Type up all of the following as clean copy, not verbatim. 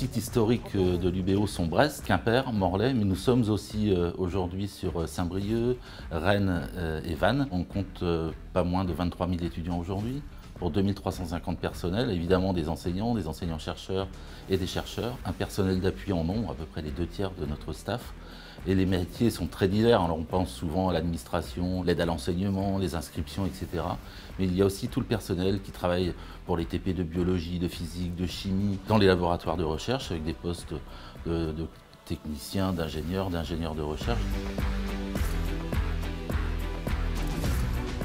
sites historiques de l'UBO sont Brest, Quimper, Morlaix, mais nous sommes aussi aujourd'hui sur Saint-Brieuc, Rennes et Vannes. On compte pas moins de 23 000 étudiants aujourd'hui, pour 2350 personnels, évidemment des enseignants-chercheurs et des chercheurs, un personnel d'appui en nombre, à peu près les 2/3 de notre staff. Et les métiers sont très divers, alors on pense souvent à l'administration, l'aide à l'enseignement, les inscriptions, etc. Mais il y a aussi tout le personnel qui travaille pour les TP de biologie, de physique, de chimie, dans les laboratoires de recherche, avec des postes de techniciens, d'ingénieurs de recherche.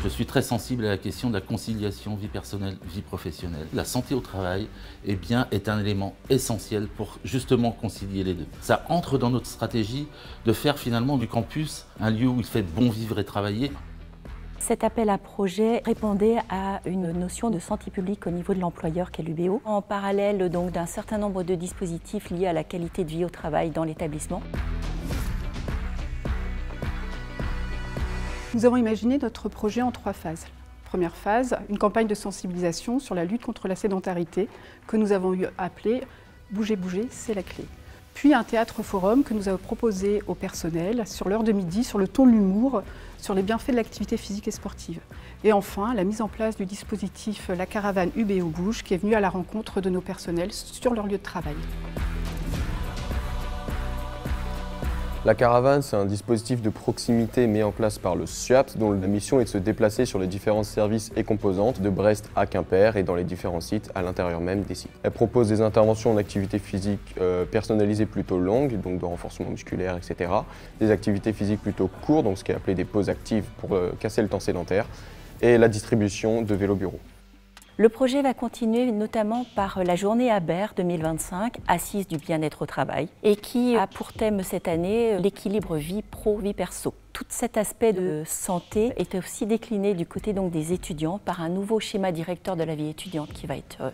Je suis très sensible à la question de la conciliation vie personnelle, vie professionnelle. La santé au travail est un élément essentiel pour justement concilier les deux. Ça entre dans notre stratégie de faire finalement du campus un lieu où il fait bon vivre et travailler. Cet appel à projet répondait à une notion de santé publique au niveau de l'employeur qu'est l'UBO, en parallèle donc d'un certain nombre de dispositifs liés à la qualité de vie au travail dans l'établissement. Nous avons imaginé notre projet en 3 phases. Première phase, une campagne de sensibilisation sur la lutte contre la sédentarité que nous avons appelée « Bouger, bouger, c'est la clé ». Puis un théâtre-forum que nous avons proposé au personnel sur l'heure de midi, sur le ton de l'humour, sur les bienfaits de l'activité physique et sportive. Et enfin, la mise en place du dispositif La Caravane UBO Bouge qui est venue à la rencontre de nos personnels sur leur lieu de travail. La caravane, c'est un dispositif de proximité mis en place par le SUAPS dont la mission est de se déplacer sur les différents services et composantes de Brest à Quimper et dans les différents sites à l'intérieur même des sites. Elle propose des interventions en activité physique personnalisées plutôt longues, donc de renforcement musculaire, etc. Des activités physiques plutôt courtes, donc ce qui est appelé des pauses actives pour casser le temps sédentaire, et la distribution de vélos bureaux. Le projet va continuer notamment par la journée Aber 2025, assise du bien-être au travail, et qui a pour thème cette année l'équilibre vie pro-vie perso. Tout cet aspect de santé est aussi décliné du côté donc des étudiants par un nouveau schéma directeur de la vie étudiante qui va être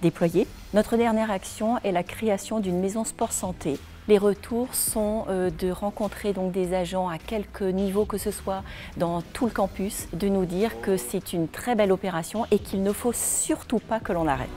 déployé. Notre dernière action est la création d'une maison sport santé. Les retours sont de rencontrer donc des agents à quelque niveau que ce soit dans tout le campus, de nous dire que c'est une très belle opération et qu'il ne faut surtout pas que l'on arrête.